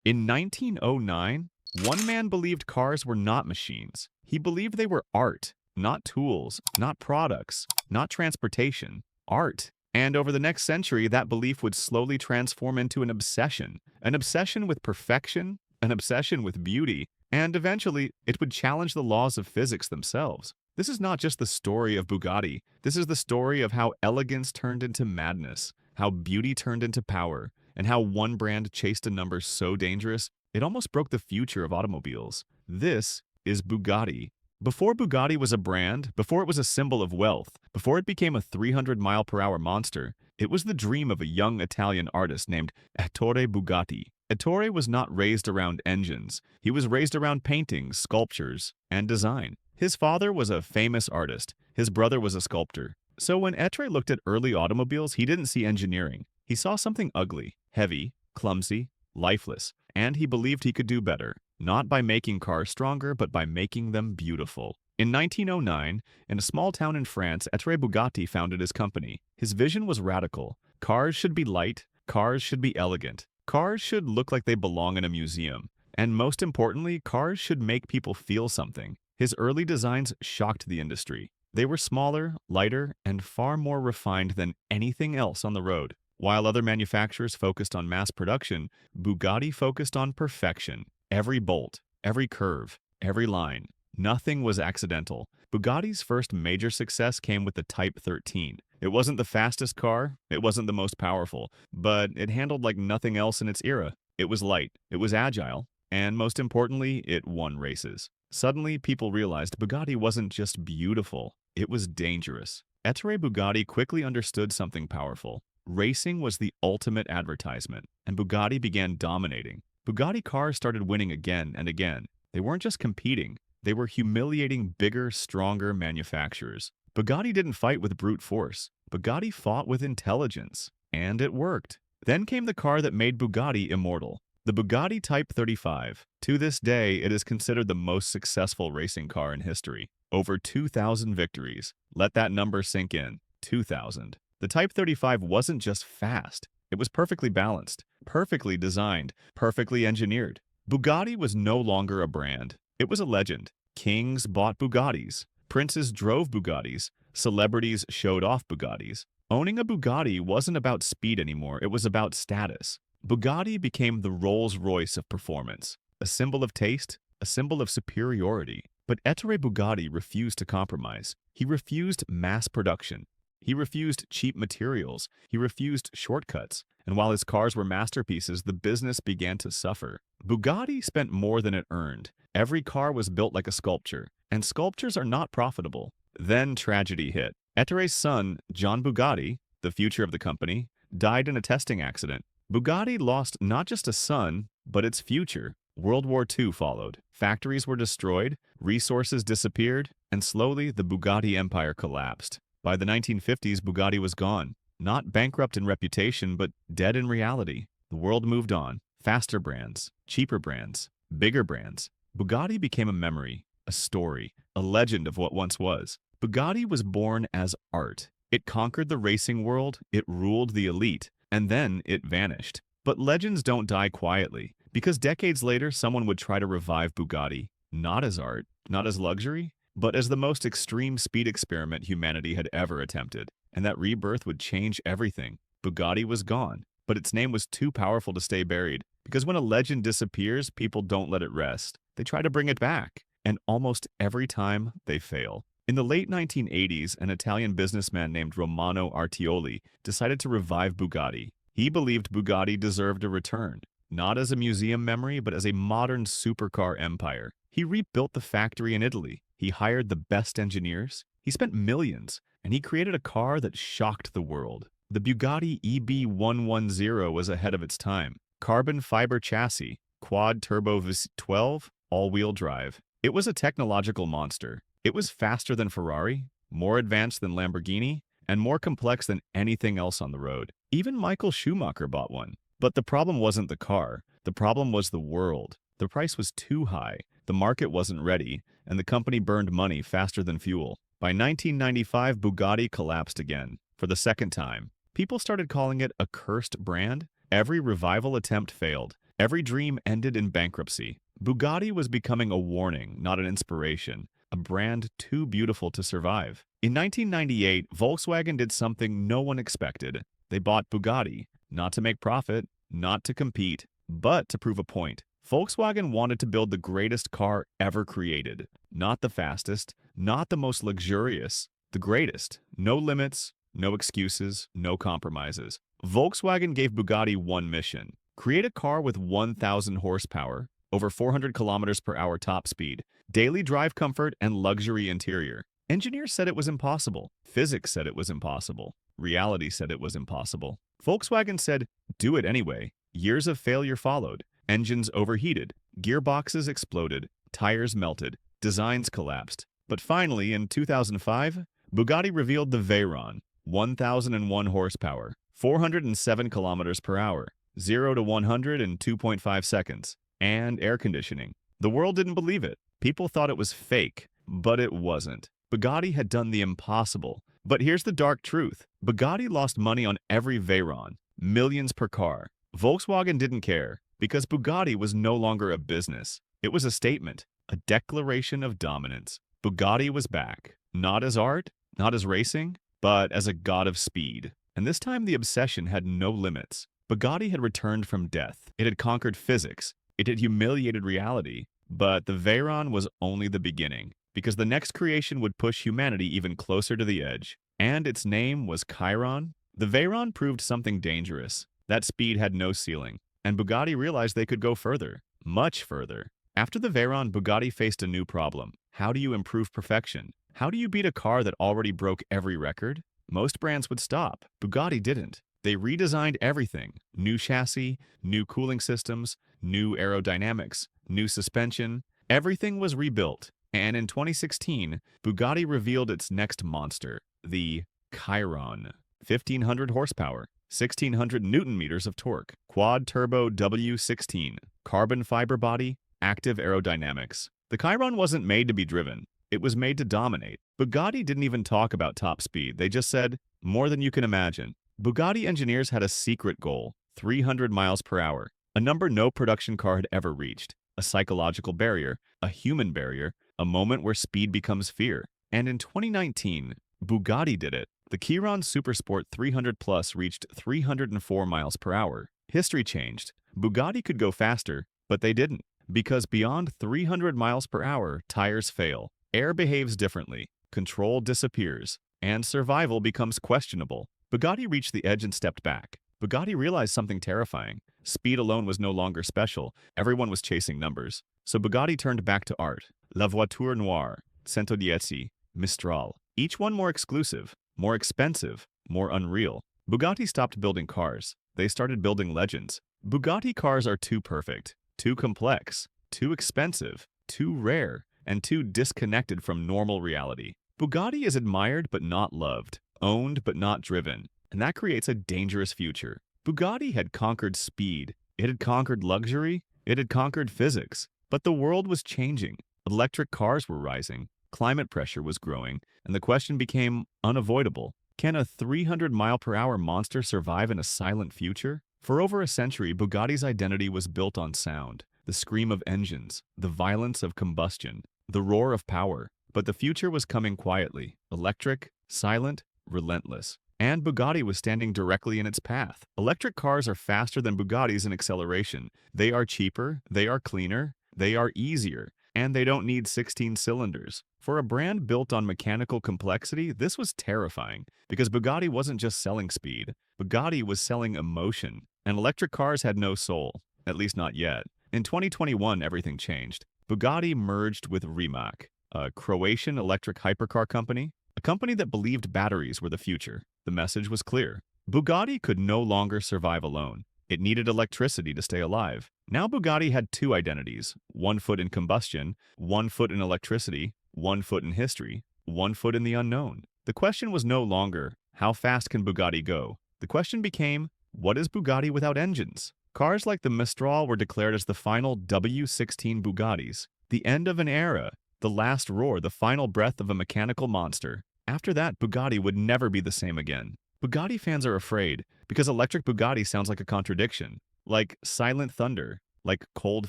In 1909, one man believed cars were not machines. He believed they were art, not tools, not products, not transportation, art. And over the next century, that belief would slowly transform into an obsession with perfection, an obsession with beauty, and eventually it would challenge the laws of physics themselves. This is not just the story of Bugatti. This is the story of how elegance turned into madness, how beauty turned into power, and how one brand chased a number so dangerous it almost broke the future of automobiles. This is Bugatti. Before Bugatti was a brand, before it was a symbol of wealth, before it became a 300-mile-per-hour monster, it was the dream of a young Italian artist named Ettore Bugatti. Ettore was not raised around engines. He was raised around paintings, sculptures, and design. His father was a famous artist. His brother was a sculptor. So when Ettore looked at early automobiles, he didn't see engineering. He saw something ugly, heavy, clumsy, lifeless, and he believed he could do better, not by making cars stronger, but by making them beautiful. In 1909, in a small town in France, Ettore Bugatti founded his company. His vision was radical. Cars should be light, cars should be elegant, cars should look like they belong in a museum, and most importantly, cars should make people feel something. His early designs shocked the industry. They were smaller, lighter, and far more refined than anything else on the road. While other manufacturers focused on mass production, Bugatti focused on perfection. Every bolt, every curve, every line. Nothing was accidental. Bugatti's first major success came with the Type 13. It wasn't the fastest car, it wasn't the most powerful, but it handled like nothing else in its era. It was light, it was agile, and most importantly, it won races. Suddenly, people realized Bugatti wasn't just beautiful, it was dangerous. Ettore Bugatti quickly understood something powerful. Racing was the ultimate advertisement, and Bugatti began dominating. Bugatti cars started winning again and again. They weren't just competing, they were humiliating bigger, stronger manufacturers. Bugatti didn't fight with brute force. Bugatti fought with intelligence, and it worked. Then came the car that made Bugatti immortal, the Bugatti Type 35. To this day, it is considered the most successful racing car in history. Over 2,000 victories. Let that number sink in. 2,000. The Type 35 wasn't just fast. It was perfectly balanced, perfectly designed, perfectly engineered. Bugatti was no longer a brand. It was a legend. Kings bought Bugattis. Princes drove Bugattis. Celebrities showed off Bugattis. Owning a Bugatti wasn't about speed anymore. It was about status. Bugatti became the Rolls-Royce of performance, a symbol of taste, a symbol of superiority. But Ettore Bugatti refused to compromise. He refused mass production. He refused cheap materials. He refused shortcuts. And while his cars were masterpieces, the business began to suffer. Bugatti spent more than it earned. Every car was built like a sculpture, and sculptures are not profitable. Then tragedy hit. Ettore's son, John Bugatti, the future of the company, died in a testing accident. Bugatti lost not just a son, but its future. World War II followed. Factories were destroyed, resources disappeared, and slowly the Bugatti empire collapsed. By the 1950s, Bugatti was gone. Not bankrupt in reputation, but dead in reality. The world moved on. Faster brands, cheaper brands, bigger brands. Bugatti became a memory, a story, a legend of what once was. Bugatti was born as art. It conquered the racing world, it ruled the elite, and then it vanished. But legends don't die quietly, because decades later someone would try to revive Bugatti, not as art, not as luxury, but as the most extreme speed experiment humanity had ever attempted. And that rebirth would change everything. Bugatti was gone, but its name was too powerful to stay buried, because when a legend disappears, people don't let it rest. They try to bring it back, and almost every time they fail. In the late 1980s, an Italian businessman named Romano Artioli decided to revive Bugatti. He believed Bugatti deserved a return, not as a museum memory, but as a modern supercar empire. He rebuilt the factory in Italy. He hired the best engineers. He spent millions, and he created a car that shocked the world. The Bugatti EB110 was ahead of its time. Carbon fiber chassis, quad turbo V12, all-wheel drive. It was a technological monster. It was faster than Ferrari, more advanced than Lamborghini, and more complex than anything else on the road. Even Michael Schumacher bought one. But the problem wasn't the car. The problem was the world. The price was too high, the market wasn't ready, and the company burned money faster than fuel. By 1995, Bugatti collapsed again, for the second time. People started calling it a cursed brand. Every revival attempt failed. Every dream ended in bankruptcy. Bugatti was becoming a warning, not an inspiration, a brand too beautiful to survive. In 1998, Volkswagen did something no one expected. They bought Bugatti, not to make profit, not to compete, but to prove a point. Volkswagen wanted to build the greatest car ever created. Not the fastest, not the most luxurious, the greatest. No limits, no excuses, no compromises. Volkswagen gave Bugatti one mission: create a car with 1,000 horsepower, over 400 kilometers per hour top speed, daily drive comfort, and luxury interior. Engineers said it was impossible. Physics said it was impossible. Reality said it was impossible. Volkswagen said, do it anyway. Years of failure followed. Engines overheated, gearboxes exploded, tires melted, designs collapsed. But finally, in 2005, Bugatti revealed the Veyron, 1,001 horsepower, 407 kilometers per hour, 0 to 100 in 2.5 seconds, and air conditioning. The world didn't believe it. People thought it was fake, but it wasn't. Bugatti had done the impossible. But here's the dark truth. Bugatti lost money on every Veyron, millions per car. Volkswagen didn't care, because Bugatti was no longer a business. It was a statement, a declaration of dominance. Bugatti was back, not as art, not as racing, but as a god of speed. And this time the obsession had no limits. Bugatti had returned from death. It had conquered physics. It had humiliated reality. But the Veyron was only the beginning, because the next creation would push humanity even closer to the edge. And its name was Chiron. The Veyron proved something dangerous. That speed had no ceiling. And Bugatti realized they could go further, much further. After the Veyron, Bugatti faced a new problem. How do you improve perfection? How do you beat a car that already broke every record? Most brands would stop. Bugatti didn't. They redesigned everything. New chassis, new cooling systems, new aerodynamics, new suspension. Everything was rebuilt. And in 2016, Bugatti revealed its next monster, the Chiron. 1,500 horsepower. 1,600 newton-meters of torque, quad-turbo W16, carbon fiber body, active aerodynamics. The Chiron wasn't made to be driven. It was made to dominate. Bugatti didn't even talk about top speed. They just said, more than you can imagine. Bugatti engineers had a secret goal, 300 miles per hour, a number no production car had ever reached, a psychological barrier, a human barrier, a moment where speed becomes fear. And in 2019, Bugatti did it. The Chiron Supersport 300 Plus reached 304 miles per hour. History changed. Bugatti could go faster, but they didn't. Because beyond 300 miles per hour, tires fail. Air behaves differently. Control disappears. And survival becomes questionable. Bugatti reached the edge and stepped back. Bugatti realized something terrifying. Speed alone was no longer special. Everyone was chasing numbers. So Bugatti turned back to art. La Voiture Noire, 110, Mistral. Each one more exclusive, more expensive, more unreal. Bugatti stopped building cars. They started building legends. Bugatti cars are too perfect, too complex, too expensive, too rare, and too disconnected from normal reality. Bugatti is admired but not loved, owned but not driven, and that creates a dangerous future. Bugatti had conquered speed. It had conquered luxury. It had conquered physics. But the world was changing. Electric cars were rising. Climate pressure was growing, and the question became unavoidable. Can a 300-mile-per-hour monster survive in a silent future? For over a century, Bugatti's identity was built on sound, the scream of engines, the violence of combustion, the roar of power. But the future was coming quietly, electric, silent, relentless. And Bugatti was standing directly in its path. Electric cars are faster than Bugattis in acceleration. They are cheaper, they are cleaner, they are easier, and they don't need 16 cylinders. For a brand built on mechanical complexity, this was terrifying, because Bugatti wasn't just selling speed. Bugatti was selling emotion, and electric cars had no soul, at least not yet. In 2021, everything changed. Bugatti merged with Rimac, a Croatian electric hypercar company, a company that believed batteries were the future. The message was clear. Bugatti could no longer survive alone. It needed electricity to stay alive. Now Bugatti had two identities, 1 foot in combustion, 1 foot in electricity, 1 foot in history, 1 foot in the unknown. The question was no longer, how fast can Bugatti go? The question became, what is Bugatti without engines? Cars like the Mistral were declared as the final W16 Bugattis, the end of an era, the last roar, the final breath of a mechanical monster. After that, Bugatti would never be the same again. Bugatti fans are afraid because electric Bugatti sounds like a contradiction, like silent thunder, like cold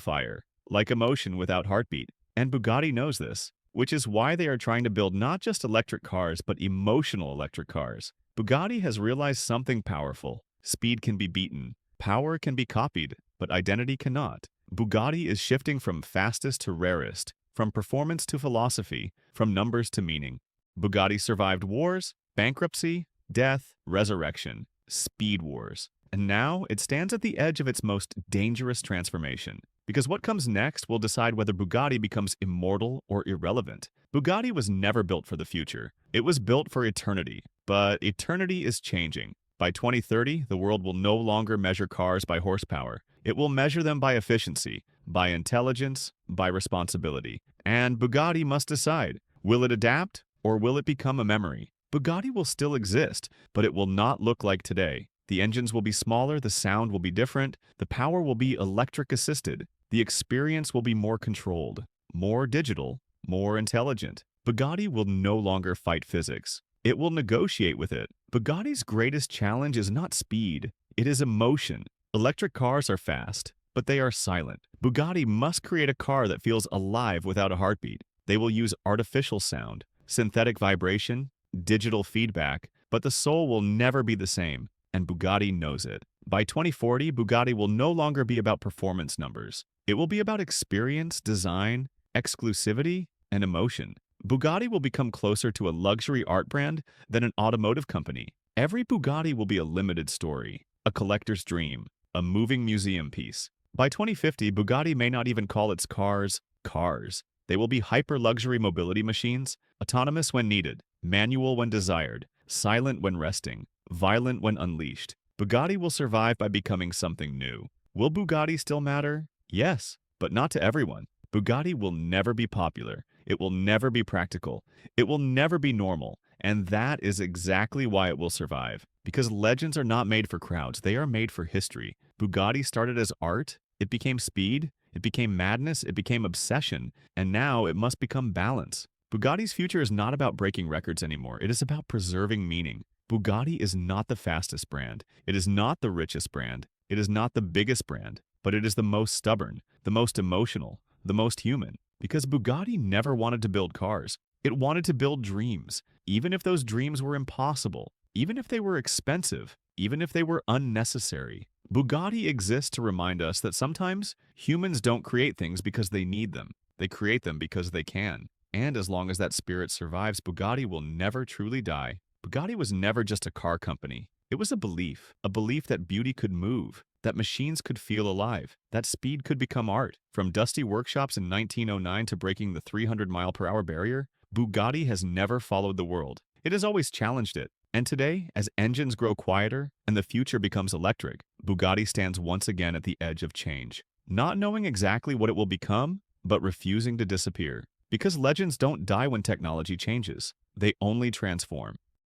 fire, like emotion without heartbeat. And Bugatti knows this, which is why they are trying to build not just electric cars, but emotional electric cars. Bugatti has realized something powerful. Speed can be beaten, power can be copied, but identity cannot. Bugatti is shifting from fastest to rarest, from performance to philosophy, from numbers to meaning. Bugatti survived wars, bankruptcy, death, resurrection, speed wars. And now it stands at the edge of its most dangerous transformation. Because what comes next will decide whether Bugatti becomes immortal or irrelevant. Bugatti was never built for the future. It was built for eternity. But eternity is changing. By 2030, the world will no longer measure cars by horsepower. It will measure them by efficiency, by intelligence, by responsibility. And Bugatti must decide, will it adapt or will it become a memory? Bugatti will still exist, but it will not look like today. The engines will be smaller, the sound will be different, the power will be electric-assisted, the experience will be more controlled, more digital, more intelligent. Bugatti will no longer fight physics. It will negotiate with it. Bugatti's greatest challenge is not speed, it is emotion. Electric cars are fast, but they are silent. Bugatti must create a car that feels alive without a heartbeat. They will use artificial sound, synthetic vibration, digital feedback, but the soul will never be the same, and Bugatti knows it. By 2040, Bugatti will no longer be about performance numbers. It will be about experience, design, exclusivity, and emotion. Bugatti will become closer to a luxury art brand than an automotive company. Every Bugatti will be a limited story, a collector's dream, a moving museum piece. By 2050, Bugatti may not even call its cars cars. They will be hyper-luxury mobility machines, autonomous when needed, manual when desired, silent when resting, violent when unleashed. Bugatti will survive by becoming something new. Will Bugatti still matter? Yes, but not to everyone. Bugatti will never be popular. It will never be practical. It will never be normal. And that is exactly why it will survive. Because legends are not made for crowds. They are made for history. Bugatti started as art. It became speed. It became madness. It became obsession. And now it must become balance. Bugatti's future is not about breaking records anymore. It is about preserving meaning. Bugatti is not the fastest brand. It is not the richest brand. It is not the biggest brand. But it is the most stubborn, the most emotional, the most human. Because Bugatti never wanted to build cars. It wanted to build dreams, even if those dreams were impossible, even if they were expensive, even if they were unnecessary. Bugatti exists to remind us that sometimes humans don't create things because they need them. They create them because they can. And as long as that spirit survives, Bugatti will never truly die. Bugatti was never just a car company. It was a belief that beauty could move, that machines could feel alive, that speed could become art. From dusty workshops in 1909 to breaking the 300-mile-per-hour barrier, Bugatti has never followed the world. It has always challenged it. And today, as engines grow quieter and the future becomes electric, Bugatti stands once again at the edge of change. Not knowing exactly what it will become, but refusing to disappear. Because legends don't die when technology changes. They only transform.